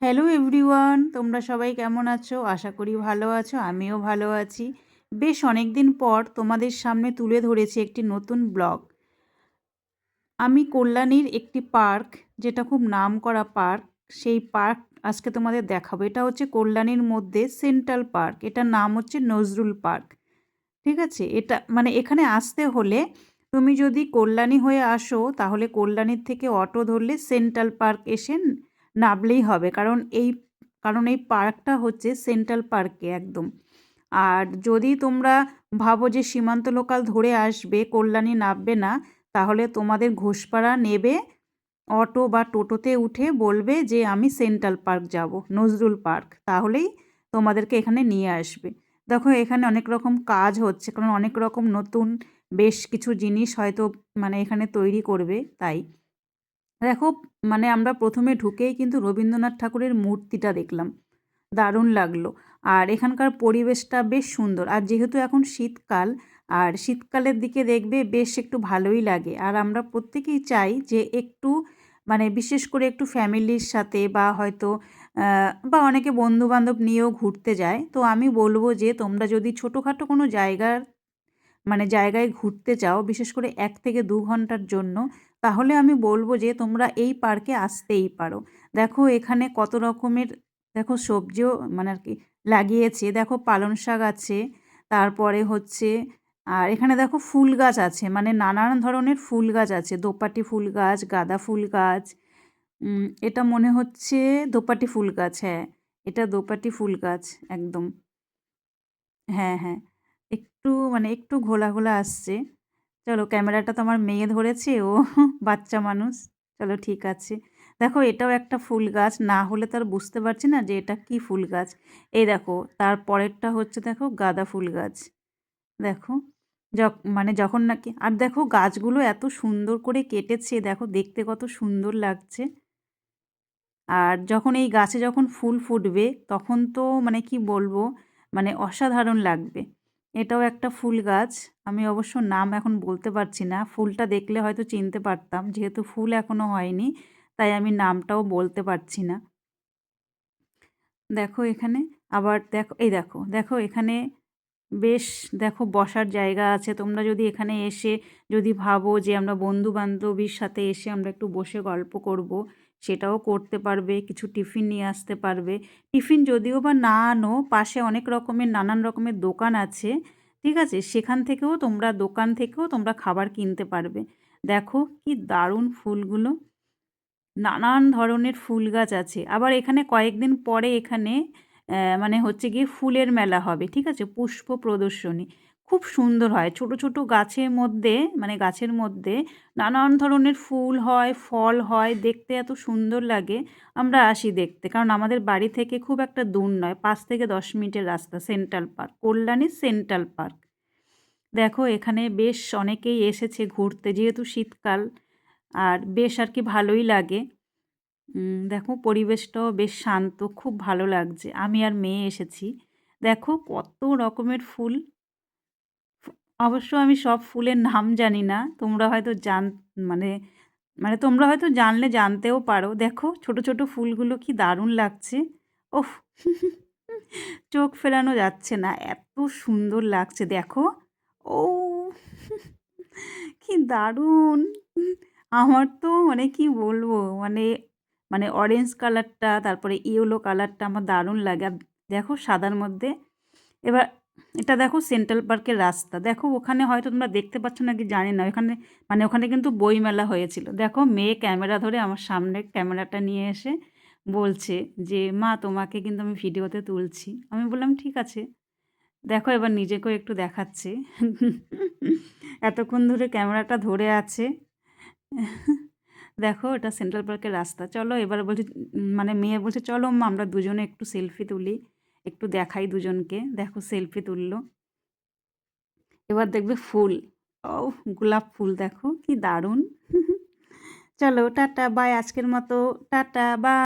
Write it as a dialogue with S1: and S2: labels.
S1: Hello everyone, তোমরা সবাই কেমন আছো? আশা করি ভালো আছো, আমিও ভালো আছি। বেশ অনেক দিন পর তোমাদের সামনে তুলে ধরেছি একটি নতুন ব্লগ। আমি কল্যাণীর একটি পার্ক, যেটা খুব নামকরা পার্ক, সেই পার্ক আজকে তোমাদের দেখাবো। এটা হচ্ছে কল্যাণীর মধ্যে সেন্ট্রাল পার্ক। এটার নাম হচ্ছে নজরুল পার্ক। ঠিক আছে? এটা মানে এখানে আসতে হলে তুমি যদি কল্যাণী হয়ে আসো তাহলে কল্যাণীর থেকে অটো ধরলে সেন্ট্রাল পার্ক এসে নামলেই হবে। কারণ এই পার্কটা হচ্ছে সেন্ট্রাল পার্কে একদম। আর যদি তোমরা ভাবো যে সীমান্ত লোকাল ধরে আসবে, কল্যাণী নামবে না, তাহলে তোমাদের ঘোষপাড়া নেবে অটো বা টোটোতে উঠে বলবে যে আমি সেন্ট্রাল পার্ক যাব, নজরুল পার্ক, তাহলেই তোমাদেরকে এখানে নিয়ে আসবে। দেখো এখানে অনেক রকম কাজ হচ্ছে, কারণ অনেক রকম নতুন বেশ কিছু জিনিস হয়তো মানে এখানে তৈরি করবে, তাই দেখো মানে আমরা প্রথমে ঢুকেই কিন্তু রবীন্দ্রনাথ ঠাকুরের মূর্তিটা দেখলাম, দারুণ লাগলো। আর এখানকার পরিবেশটা বেশ সুন্দর, আর যেহেতু এখন শীতকাল, আর শীতকালের দিকে দেখবে বেশ একটু ভালোই লাগে। আর আমরা প্রত্যেকেই চাই যে একটু মানে বিশেষ করে একটু ফ্যামিলির সাথে বা হয়তো বা অনেকে বন্ধুবান্ধব নিয়েও ঘুরতে যায়। তো আমি বলবো যে তোমরা যদি ছোটোখাটো কোনো জায়গায় ঘুরতে চাও, বিশেষ করে ১ থেকে ২ ঘন্টার জন্য, তাহলে আমি বলব যে তোমরা এই পার্কে আসতেই পারো। দেখো এখানে কত রকমের দেখো সবজিও মানে আর কি লাগিয়েছে। দেখো পালং শাক আছে, তারপরে হচ্ছে আর এখানে দেখো ফুল গাছ আছে, মানে নানান ধরনের ফুল গাছ আছে। দোপাটি ফুল গাছ, গাঁদা ফুল গাছ, এটা মনে হচ্ছে দোপাটি ফুল গাছ, হ্যাঁ, এটা দোপাটি ফুল গাছ একদম। হ্যাঁ, হ্যাঁ। একটু ঘোলা, ঘোলা আসছে। চলো ক্যামেরাটা তো আমার মেয়ে ধরেছে, ও বাচ্চা মানুষ। চলো ঠিক আছে। দেখো এটাও একটা ফুল গাছ, না হলে তো আর বুঝতে পারছি না যে এটা কি ফুল গাছ। এই দেখো তার পরেরটা হচ্ছে দেখো গাঁদা ফুল গাছ। দেখো মানে যখন নাকি আর দেখো গাছগুলো এত সুন্দর করে কেটেছে, দেখো দেখতে কত সুন্দর লাগছে। আর যখন এই গাছে যখন ফুল ফুটবে তখন তো মানে কি বলবো, মানে অসাধারণ লাগবে। এটাও একটা ফুল গাছ। আমি অবশ্য নাম এখন বলতে পারছি না, ফুলটা দেখলে হয়তো চিনতে পারতাম, যেহেতু ফুল এখনো হয়নি তাই আমি নামটাও বলতে পারছি না। দেখো এখানে আবার দেখো, এই দেখো দেখো এখানে বেশ দেখো বসার জায়গা আছে। তোমরা যদি এখানে এসে যদি ভাবো যে আমরা বন্ধু বান্ধবীর সাথে এসে আমরা একটু বসে গল্প করব, সেটাও করতে পারবে। কিছু টিফিন নিয়ে আসতে পারবে। টিফিন যদিও বা না আনো, পাশে অনেক রকমের নানান রকমের দোকান আছে, ঠিক আছে, দোকান থেকেও তোমরা খাবার কিনতে পারবে। দেখো কি দারুণ ফুলগুলো, নানান ধরনের ফুল গাছ আছে। আবার এখানে কয়েকদিন পরে এখানে মানে হচ্ছে গিয়ে ফুলের মেলা হবে, ঠিক আছে, পুষ্প প্রদর্শনী। খুব সুন্দর হয়, ছোট ছোট গাছের মধ্যে নানান ধরনের ফুল হয়, ফল হয়, দেখতে এত সুন্দর লাগে। আমরা আসি দেখতে, কারণ আমাদের বাড়ি থেকে খুব একটা দূর নয়, ৫ থেকে ১০ মিনিটের রাস্তা। Central park, Kalyani central park. দেখো এখানে বেশ অনেকেই এসেছে ঘুরতে, যেহেতু শীতকাল, আর বেশ আর কি ভালোই লাগে। দেখো পরিবেশটাও বেশ শান্ত, খুব ভালো লাগছে। আমি আর মেয়ে এসেছি। দেখো কত রকমের ফুল। অবশ্য আমি সব ফুলের নাম জানি না। তোমরা হয়তো মানে মানে তোমরা হয়তো জানলে জানতেও পারো। দেখো ছোট, ছোট ফুলগুলো কি দারুণ লাগছে। ওফ! চোখ ফেরানো যাচ্ছে না। এত সুন্দর লাগছে দেখো। ও! কি দারুণ! আমার তো মানে কি বলবো? মানে মানে অরেঞ্জ কালারটা, তারপরে ইয়েলো কালারটা আমার দারুণ লাগে। আর দেখো সাদার মধ্যে। এবার এটা দেখো সেন্ট্রাল পার্কের রাস্তা। দেখো ওখানে হয়তো তোমরা দেখতে পাচ্ছ নাকি জানি না। ওখানে কিন্তু বইমেলা হয়েছিল। দেখো মেয়ে ক্যামেরা ধরে আমার সামনে ক্যামেরাটা নিয়ে এসে বলছে যে, "মা তোমাকে কিন্তু আমি ভিডিওতে তুলছি।" আমি বললাম, "ঠিক আছে।" দেখো এবার নিজেকেও একটু দেখাচ্ছে। এতক্ষণ ধরে ক্যামেরাটা ধরে আছে। দেখো এটা সেন্ট্রাল পার্কের রাস্তা। চলো এবার বলছি, মানে মেয়ে বলছে, "চলো মা আমরা দুজনে একটু সেলফি তুলি। একটু দেখাই দুজনকে।" দেখো সেলফি তুললো। এবার দেখবে ফুল। ওহ! গোলাপ ফুল দেখো কি দারুণ। চলো টাটা বাই, আজকের মতো টাটা বাই।